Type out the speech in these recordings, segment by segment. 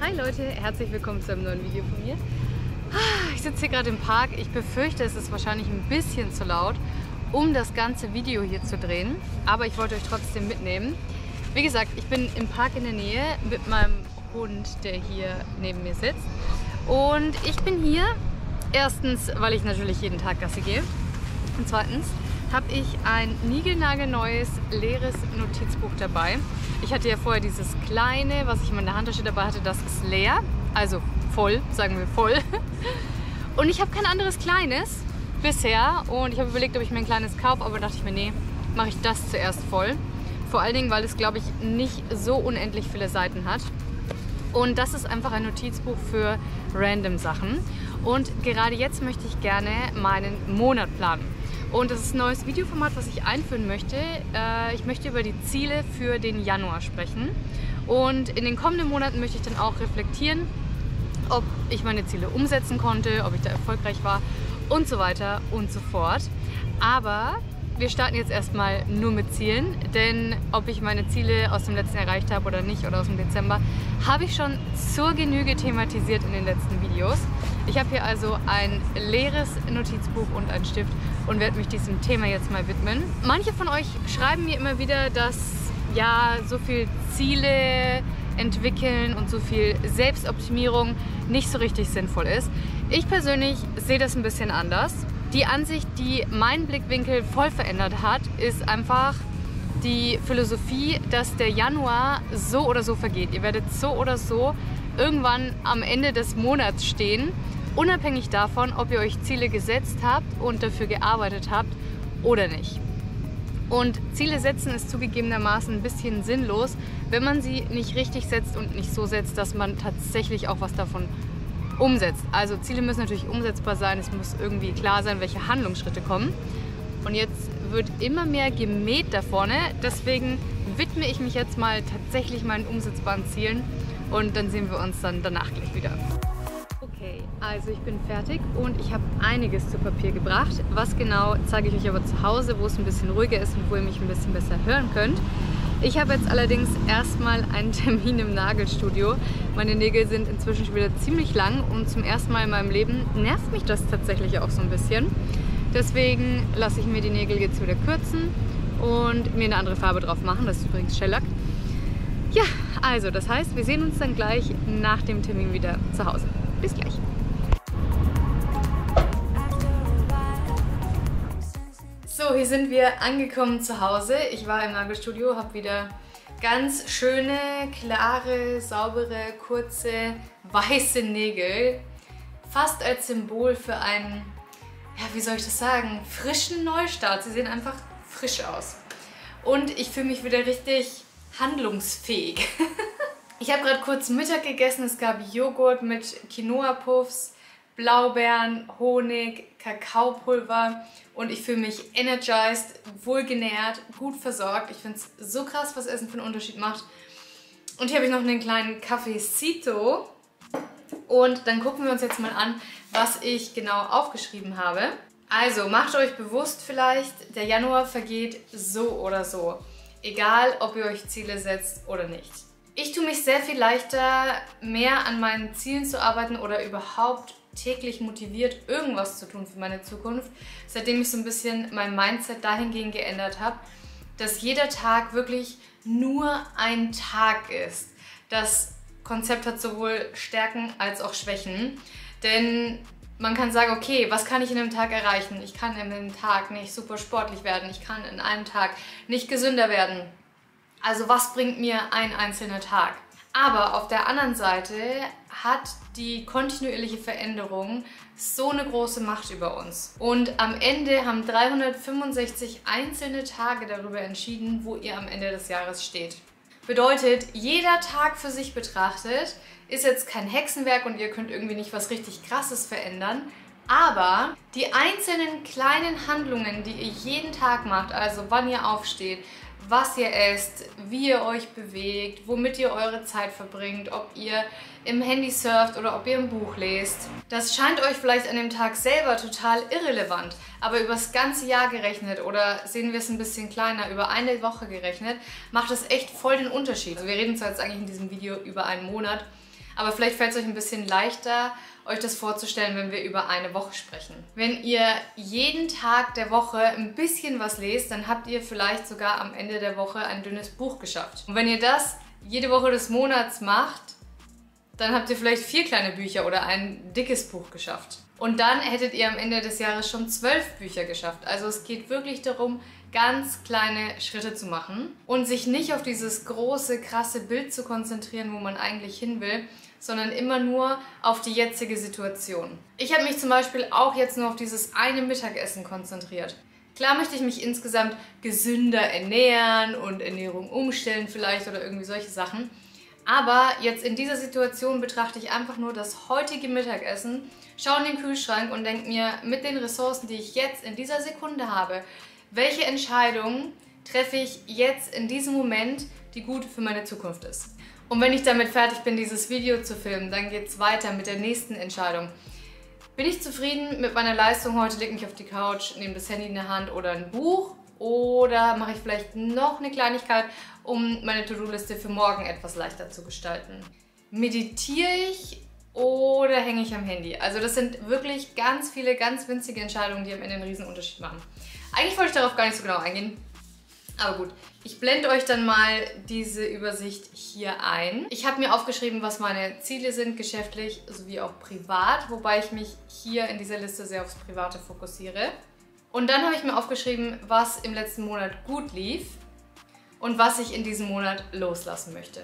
Hi Leute, herzlich willkommen zu einem neuen Video von mir. Ich sitze hier gerade im Park. Ich befürchte, es ist wahrscheinlich ein bisschen zu laut, um das ganze Video hier zu drehen. Aber ich wollte euch trotzdem mitnehmen. Wie gesagt, ich bin im Park in der Nähe mit meinem Hund, der hier neben mir sitzt. Und ich bin hier, erstens, weil ich natürlich jeden Tag Gassi gehe. Und zweitens habe ich ein niegelnagelneues, leeres Notizbuch dabei. Ich hatte ja vorher dieses kleine, was ich in meiner Handtasche dabei hatte, das ist leer. Also voll, sagen wir voll. Und ich habe kein anderes kleines bisher. Und ich habe überlegt, ob ich mir ein kleines kaufe, aber dachte ich mir, nee, mache ich das zuerst voll. Vor allen Dingen, weil es, glaube ich, nicht so unendlich viele Seiten hat. Und das ist einfach ein Notizbuch für random Sachen. Und gerade jetzt möchte ich gerne meinen Monat planen. Und das ist ein neues Videoformat, was ich einführen möchte. Ich möchte über die Ziele für den Januar sprechen. Und in den kommenden Monaten möchte ich dann auch reflektieren, ob ich meine Ziele umsetzen konnte, ob ich da erfolgreich war und so weiter und so fort. Aber wir starten jetzt erstmal nur mit Zielen, denn ob ich meine Ziele aus dem letzten Jahr erreicht habe oder nicht oder aus dem Dezember, habe ich schon zur Genüge thematisiert in den letzten Videos. Ich habe hier also ein leeres Notizbuch und einen Stift und werde mich diesem Thema jetzt mal widmen. Manche von euch schreiben mir immer wieder, dass ja so viel Ziele entwickeln und so viel Selbstoptimierung nicht so richtig sinnvoll ist. Ich persönlich sehe das ein bisschen anders. Die Ansicht, die meinen Blickwinkel voll verändert hat, ist einfach die Philosophie, dass der Januar so oder so vergeht. Ihr werdet so oder so irgendwann am Ende des Monats stehen, unabhängig davon, ob ihr euch Ziele gesetzt habt und dafür gearbeitet habt oder nicht. Und Ziele setzen ist zugegebenermaßen ein bisschen sinnlos, wenn man sie nicht richtig setzt und nicht so setzt, dass man tatsächlich auch was davon umsetzt. Also Ziele müssen natürlich umsetzbar sein, es muss irgendwie klar sein, welche Handlungsschritte kommen. Und jetzt wird immer mehr gemäht da vorne, deswegen widme ich mich jetzt mal tatsächlich meinen umsetzbaren Zielen und dann sehen wir uns dann danach gleich wieder. Okay, also ich bin fertig und ich habe einiges zu Papier gebracht. Was genau, zeige ich euch aber zu Hause, wo es ein bisschen ruhiger ist und wo ihr mich ein bisschen besser hören könnt. Ich habe jetzt allerdings erstmal einen Termin im Nagelstudio. Meine Nägel sind inzwischen schon wieder ziemlich lang und zum ersten Mal in meinem Leben nervt mich das tatsächlich auch so ein bisschen. Deswegen lasse ich mir die Nägel jetzt wieder kürzen und mir eine andere Farbe drauf machen. Das ist übrigens Shellac. Ja, also das heißt, wir sehen uns dann gleich nach dem Termin wieder zu Hause. Bis gleich. So, hier sind wir angekommen zu Hause. Ich war im Nagelstudio, habe wieder ganz schöne, klare, saubere, kurze, weiße Nägel. Fast als Symbol für einen, ja, wie soll ich das sagen, frischen Neustart. Sie sehen einfach frisch aus. Und ich fühle mich wieder richtig handlungsfähig. Ich habe gerade kurz Mittag gegessen. Es gab Joghurt mit Quinoa-Puffs, Blaubeeren, Honig, Kakaopulver und ich fühle mich energized, wohlgenährt, gut versorgt. Ich finde es so krass, was Essen für einen Unterschied macht. Und hier habe ich noch einen kleinen Cafecito und dann gucken wir uns jetzt mal an, was ich genau aufgeschrieben habe. Also macht euch bewusst vielleicht, der Januar vergeht so oder so. Egal, ob ihr euch Ziele setzt oder nicht. Ich tue mich sehr viel leichter, mehr an meinen Zielen zu arbeiten oder überhaupt täglich motiviert, irgendwas zu tun für meine Zukunft, seitdem ich so ein bisschen mein Mindset dahingehend geändert habe, dass jeder Tag wirklich nur ein Tag ist. Das Konzept hat sowohl Stärken als auch Schwächen, denn man kann sagen, okay, was kann ich in einem Tag erreichen? Ich kann in einem Tag nicht super sportlich werden, ich kann in einem Tag nicht gesünder werden. Also was bringt mir ein einzelner Tag? Aber auf der anderen Seite hat die kontinuierliche Veränderung so eine große Macht über uns. Und am Ende haben 365 einzelne Tage darüber entschieden, wo ihr am Ende des Jahres steht. Bedeutet, jeder Tag für sich betrachtet ist jetzt kein Hexenwerk und ihr könnt irgendwie nicht was richtig Krasses verändern. Aber die einzelnen kleinen Handlungen, die ihr jeden Tag macht, also wann ihr aufsteht, was ihr esst, wie ihr euch bewegt, womit ihr eure Zeit verbringt, ob ihr im Handy surft oder ob ihr ein Buch lest. Das scheint euch vielleicht an dem Tag selber total irrelevant, aber über das ganze Jahr gerechnet oder sehen wir es ein bisschen kleiner, über eine Woche gerechnet, macht es echt voll den Unterschied. Also wir reden zwar jetzt eigentlich in diesem Video über einen Monat, Aber vielleicht fällt es euch ein bisschen leichter, euch das vorzustellen, wenn wir über eine Woche sprechen. Wenn ihr jeden Tag der Woche ein bisschen was lest, dann habt ihr vielleicht sogar am Ende der Woche ein dünnes Buch geschafft. Und wenn ihr das jede Woche des Monats macht, dann habt ihr vielleicht 4 kleine Bücher oder ein dickes Buch geschafft. Und dann hättet ihr am Ende des Jahres schon 12 Bücher geschafft. Also es geht wirklich darum, ganz kleine Schritte zu machen und sich nicht auf dieses große, krasse Bild zu konzentrieren, wo man eigentlich hin will, sondern immer nur auf die jetzige Situation. Ich habe mich zum Beispiel auch jetzt nur auf dieses eine Mittagessen konzentriert. Klar möchte ich mich insgesamt gesünder ernähren und Ernährung umstellen vielleicht oder irgendwie solche Sachen. Aber jetzt in dieser Situation betrachte ich einfach nur das heutige Mittagessen, schaue in den Kühlschrank und denke mir, mit den Ressourcen, die ich jetzt in dieser Sekunde habe, welche Entscheidung treffe ich jetzt in diesem Moment, die gut für meine Zukunft ist. Und wenn ich damit fertig bin, dieses Video zu filmen, dann geht es weiter mit der nächsten Entscheidung. Bin ich zufrieden mit meiner Leistung heute, lege mich auf die Couch, nehme das Handy in der Hand oder ein Buch? Oder mache ich vielleicht noch eine Kleinigkeit, um meine To-Do-Liste für morgen etwas leichter zu gestalten? Meditiere ich oder hänge ich am Handy? Also das sind wirklich ganz viele, ganz winzige Entscheidungen, die am Ende einen riesen Unterschied machen. Eigentlich wollte ich darauf gar nicht so genau eingehen. Aber gut, ich blende euch dann mal diese Übersicht hier ein. Ich habe mir aufgeschrieben, was meine Ziele sind, geschäftlich sowie auch privat, wobei ich mich hier in dieser Liste sehr aufs Private fokussiere. Und dann habe ich mir aufgeschrieben, was im letzten Monat gut lief und was ich in diesem Monat loslassen möchte.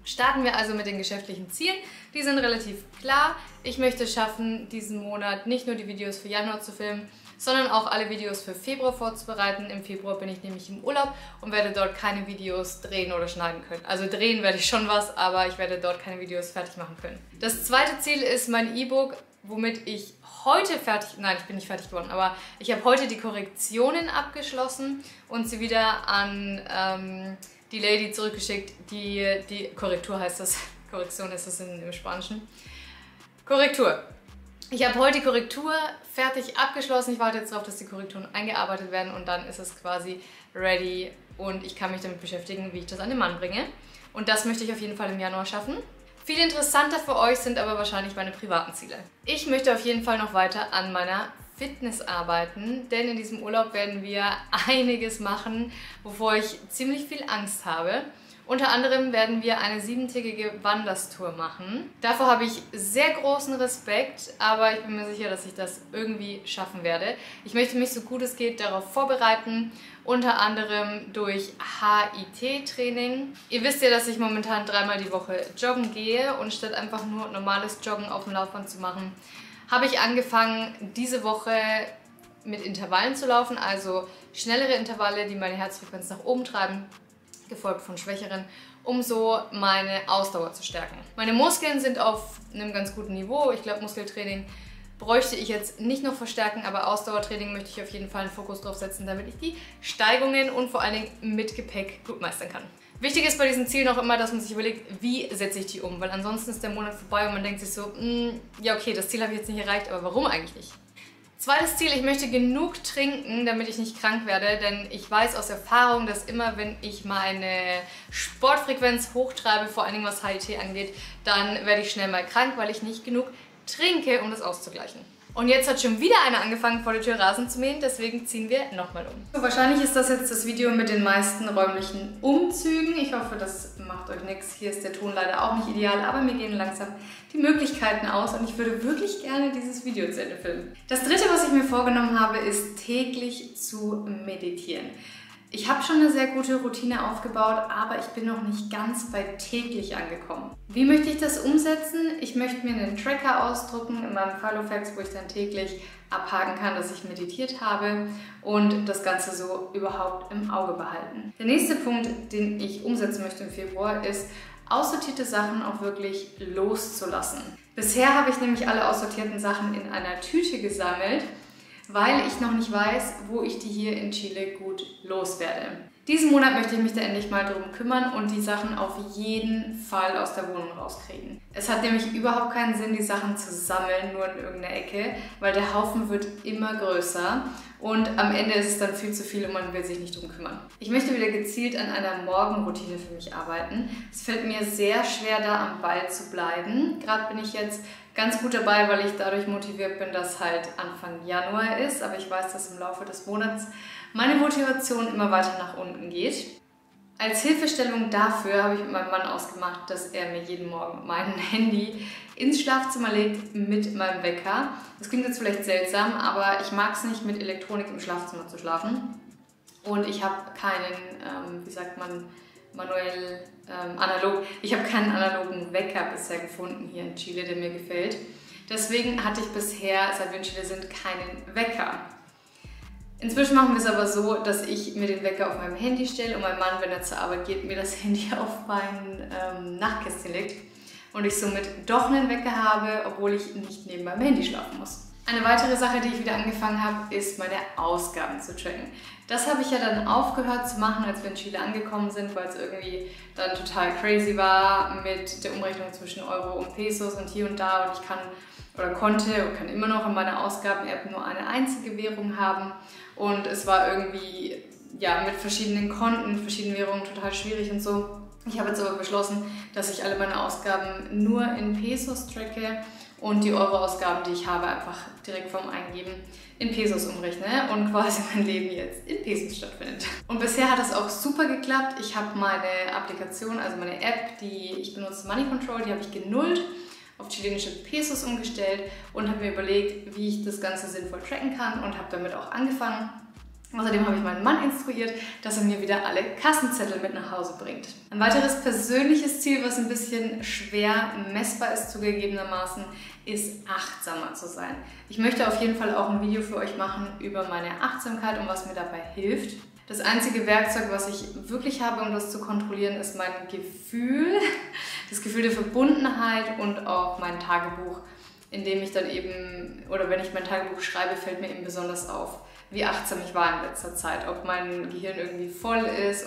Starten wir also mit den geschäftlichen Zielen. Die sind relativ klar. Ich möchte es schaffen, diesen Monat nicht nur die Videos für Januar zu filmen, sondern auch alle Videos für Februar vorzubereiten. Im Februar bin ich nämlich im Urlaub und werde dort keine Videos drehen oder schneiden können. Also drehen werde ich schon was, aber ich werde dort keine Videos fertig machen können. Das zweite Ziel ist mein E-Book, womit ich heute ich bin nicht fertig geworden, aber ich habe heute die Korrektionen abgeschlossen und sie wieder an die Lady zurückgeschickt, die Korrektur heißt das, Korrektion ist das im Spanischen. Korrektur. Ich habe heute die Korrektur fertig abgeschlossen. Ich warte jetzt darauf, dass die Korrekturen eingearbeitet werden und dann ist es quasi ready und ich kann mich damit beschäftigen, wie ich das an den Mann bringe. Und das möchte ich auf jeden Fall im Januar schaffen. Viel interessanter für euch sind aber wahrscheinlich meine privaten Ziele. Ich möchte auf jeden Fall noch weiter an meiner Fitness arbeiten, denn in diesem Urlaub werden wir einiges machen, wovor ich ziemlich viel Angst habe. Unter anderem werden wir eine 7-tägige Wanderstour machen. Davor habe ich sehr großen Respekt, aber ich bin mir sicher, dass ich das irgendwie schaffen werde. Ich möchte mich so gut es geht darauf vorbereiten, unter anderem durch HIIT-Training. Ihr wisst ja, dass ich momentan 3-mal die Woche joggen gehe und statt einfach nur normales Joggen auf dem Laufband zu machen, habe ich angefangen, diese Woche mit Intervallen zu laufen, also schnellere Intervalle, die meine Herzfrequenz nach oben treiben, gefolgt von schwächeren, um so meine Ausdauer zu stärken. Meine Muskeln sind auf einem ganz guten Niveau. Ich glaube, Muskeltraining bräuchte ich jetzt nicht noch verstärken, aber Ausdauertraining möchte ich auf jeden Fall einen Fokus drauf setzen, damit ich die Steigungen und vor allen Dingen mit Gepäck gut meistern kann. Wichtig ist bei diesen Zielen auch immer, dass man sich überlegt, wie setze ich die um, weil ansonsten ist der Monat vorbei und man denkt sich so, ja okay, das Ziel habe ich jetzt nicht erreicht, aber warum eigentlich nicht? Zweites Ziel, ich möchte genug trinken, damit ich nicht krank werde, denn ich weiß aus Erfahrung, dass immer wenn ich meine Sportfrequenz hochtreibe, vor allen Dingen was HIIT angeht, dann werde ich schnell mal krank, weil ich nicht genug trinke, um das auszugleichen. Und jetzt hat schon wieder einer angefangen, vor der Tür Rasen zu mähen, deswegen ziehen wir nochmal um. So, wahrscheinlich ist das jetzt das Video mit den meisten räumlichen Umzügen. Ich hoffe, das macht euch nichts. Hier ist der Ton leider auch nicht ideal, aber mir gehen langsam die Möglichkeiten aus und ich würde wirklich gerne dieses Video zu Ende filmen. Das dritte, was ich mir vorgenommen habe, ist täglich zu meditieren. Ich habe schon eine sehr gute Routine aufgebaut, aber ich bin noch nicht ganz bei täglich angekommen. Wie möchte ich das umsetzen? Ich möchte mir einen Tracker ausdrucken in meinem Filofax, wo ich dann täglich abhaken kann, dass ich meditiert habe und das Ganze so überhaupt im Auge behalten. Der nächste Punkt, den ich umsetzen möchte im Februar, ist, aussortierte Sachen auch wirklich loszulassen. Bisher habe ich nämlich alle aussortierten Sachen in einer Tüte gesammelt, weil ich noch nicht weiß, wo ich die hier in Chile gut loswerde. Diesen Monat möchte ich mich da endlich mal drum kümmern und die Sachen auf jeden Fall aus der Wohnung rauskriegen. Es hat nämlich überhaupt keinen Sinn, die Sachen zu sammeln, nur in irgendeiner Ecke, weil der Haufen wird immer größer und am Ende ist es dann viel zu viel und man will sich nicht drum kümmern. Ich möchte wieder gezielt an einer Morgenroutine für mich arbeiten. Es fällt mir sehr schwer, da am Ball zu bleiben. Gerade bin ich jetzt ganz gut dabei, weil ich dadurch motiviert bin, dass halt Anfang Januar ist, aber ich weiß, dass im Laufe des Monats meine Motivation immer weiter nach unten geht. Als Hilfestellung dafür habe ich mit meinem Mann ausgemacht, dass er mir jeden Morgen mein Handy ins Schlafzimmer legt mit meinem Wecker. Das klingt jetzt vielleicht seltsam, aber ich mag es nicht, mit Elektronik im Schlafzimmer zu schlafen. Und ich habe keinen, wie sagt man, manuell, analog. Ich habe keinen analogen Wecker bisher gefunden hier in Chile, der mir gefällt. Deswegen hatte ich bisher, seit wir in Chile sind, keinen Wecker. Inzwischen machen wir es aber so, dass ich mir den Wecker auf meinem Handy stelle und mein Mann, wenn er zur Arbeit geht, mir das Handy auf mein Nachtkästchen legt und ich somit doch einen Wecker habe, obwohl ich nicht neben meinem Handy schlafen muss. Eine weitere Sache, die ich wieder angefangen habe, ist meine Ausgaben zu tracken. Das habe ich ja dann aufgehört zu machen, als wir in Chile angekommen sind, weil es irgendwie dann total crazy war mit der Umrechnung zwischen Euro und Pesos und hier und da, und ich konnte und kann immer noch in meiner Ausgaben-App nur eine einzige Währung haben, und es war irgendwie ja mit verschiedenen Konten, verschiedenen Währungen total schwierig und so. Ich habe jetzt aber beschlossen, dass ich alle meine Ausgaben nur in Pesos tracke und die Euro-Ausgaben, die ich habe, einfach direkt vom Eingeben in Pesos umrechne und quasi mein Leben jetzt in Pesos stattfindet. Und bisher hat es auch super geklappt. Ich habe meine Applikation, also meine App, die ich benutze, Money Control, die habe ich genullt, auf chilenische Pesos umgestellt und habe mir überlegt, wie ich das Ganze sinnvoll tracken kann, und habe damit auch angefangen. Außerdem habe ich meinen Mann instruiert, dass er mir wieder alle Kassenzettel mit nach Hause bringt. Ein weiteres persönliches Ziel, was ein bisschen schwer messbar ist zugegebenermaßen, ist achtsamer zu sein. Ich möchte auf jeden Fall auch ein Video für euch machen über meine Achtsamkeit und was mir dabei hilft. Das einzige Werkzeug, was ich wirklich habe, um das zu kontrollieren, ist mein Gefühl, das Gefühl der Verbundenheit und auch mein Tagebuch, in dem ich dann eben, oder wenn ich mein Tagebuch schreibe, fällt mir eben besonders auf, wie achtsam ich war in letzter Zeit, ob mein Gehirn irgendwie voll ist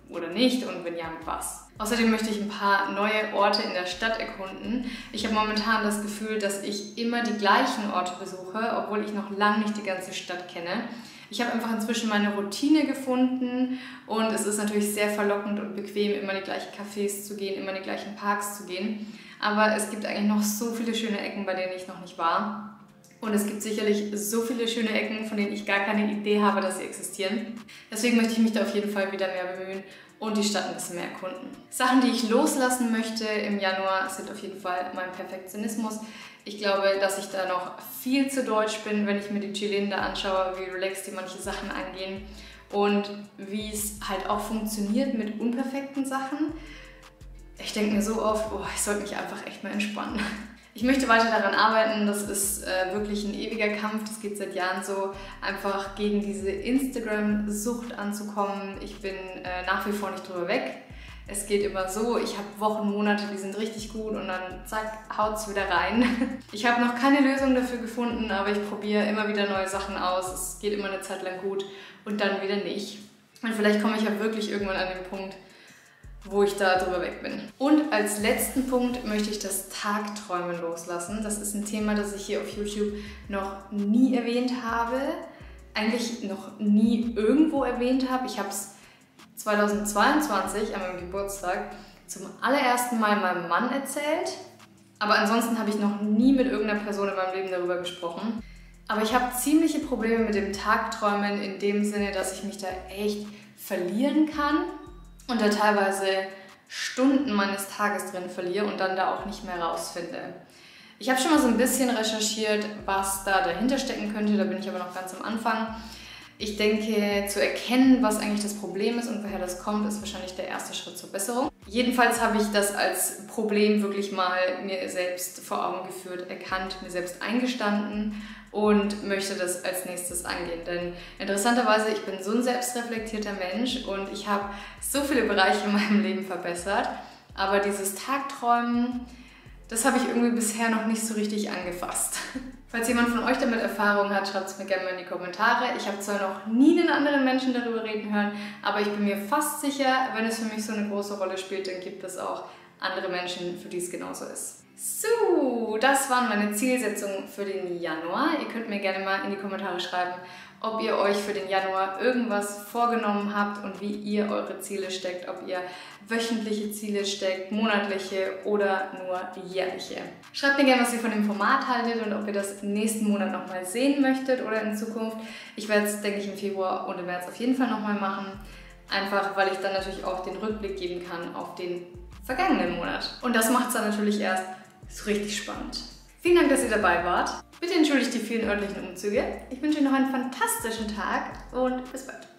oder nicht, und wenn ja, mit was. Außerdem möchte ich ein paar neue Orte in der Stadt erkunden. Ich habe momentan das Gefühl, dass ich immer die gleichen Orte besuche, obwohl ich noch lange nicht die ganze Stadt kenne. Ich habe einfach inzwischen meine Routine gefunden, und es ist natürlich sehr verlockend und bequem, immer in die gleichen Cafés zu gehen, immer in die gleichen Parks zu gehen. Aber es gibt eigentlich noch so viele schöne Ecken, bei denen ich noch nicht war. Und es gibt sicherlich so viele schöne Ecken, von denen ich gar keine Idee habe, dass sie existieren. Deswegen möchte ich mich da auf jeden Fall wieder mehr bemühen und die Stadt ein bisschen mehr erkunden. Sachen, die ich loslassen möchte im Januar, sind auf jeden Fall mein Perfektionismus. Ich glaube, dass ich da noch viel zu deutsch bin, wenn ich mir die Chilenen da anschaue, wie relaxed die manche Sachen angehen und wie es halt auch funktioniert mit unperfekten Sachen. Ich denke mir so oft, oh, ich sollte mich einfach echt mal entspannen. Ich möchte weiter daran arbeiten, das ist wirklich ein ewiger Kampf, das geht seit Jahren so, einfach gegen diese Instagram-Sucht anzukommen. Ich bin nach wie vor nicht drüber weg. Es geht immer so, ich habe Wochen, Monate, die sind richtig gut, und dann zack, haut's wieder rein. Ich habe noch keine Lösung dafür gefunden, aber ich probiere immer wieder neue Sachen aus. Es geht immer eine Zeit lang gut und dann wieder nicht. Und vielleicht komme ich ja wirklich irgendwann an den Punkt, wo ich da drüber weg bin. Und als letzten Punkt möchte ich das Tagträumen loslassen. Das ist ein Thema, das ich hier auf YouTube noch nie erwähnt habe. Eigentlich noch nie irgendwo erwähnt habe. Ich habe es 2022 an meinem Geburtstag zum allerersten Mal meinem Mann erzählt. Aber ansonsten habe ich noch nie mit irgendeiner Person in meinem Leben darüber gesprochen. Aber ich habe ziemliche Probleme mit dem Tagträumen in dem Sinne, dass ich mich da echt verlieren kann und da teilweise Stunden meines Tages drin verliere und dann da auch nicht mehr rausfinde. Ich habe schon mal so ein bisschen recherchiert, was da dahinter stecken könnte, da bin ich aber noch ganz am Anfang. Ich denke, zu erkennen, was eigentlich das Problem ist und woher das kommt, ist wahrscheinlich der erste Schritt zur Besserung. Jedenfalls habe ich das als Problem wirklich mal mir selbst vor Augen geführt, erkannt, mir selbst eingestanden und möchte das als nächstes angehen. Denn interessanterweise, ich bin so ein selbstreflektierter Mensch und ich habe so viele Bereiche in meinem Leben verbessert, aber dieses Tagträumen, das habe ich irgendwie bisher noch nicht so richtig angefasst. Falls jemand von euch damit Erfahrung hat, schreibt es mir gerne mal in die Kommentare. Ich habe zwar noch nie einen anderen Menschen darüber reden hören, aber ich bin mir fast sicher, wenn es für mich so eine große Rolle spielt, dann gibt es auch andere Menschen, für die es genauso ist. So, das waren meine Zielsetzungen für den Januar. Ihr könnt mir gerne mal in die Kommentare schreiben, ob ihr euch für den Januar irgendwas vorgenommen habt und wie ihr eure Ziele steckt, ob ihr wöchentliche Ziele steckt, monatliche oder nur jährliche. Schreibt mir gerne, was ihr von dem Format haltet und ob ihr das nächsten Monat nochmal sehen möchtet oder in Zukunft. Ich werde es, denke ich, im Februar und im März auf jeden Fall nochmal machen. Einfach, weil ich dann natürlich auch den Rückblick geben kann auf den vergangenen Monat. Und das macht es dann natürlich erst so richtig spannend. Vielen Dank, dass ihr dabei wart. Bitte entschuldigt die vielen örtlichen Umzüge. Ich wünsche euch noch einen fantastischen Tag und bis bald.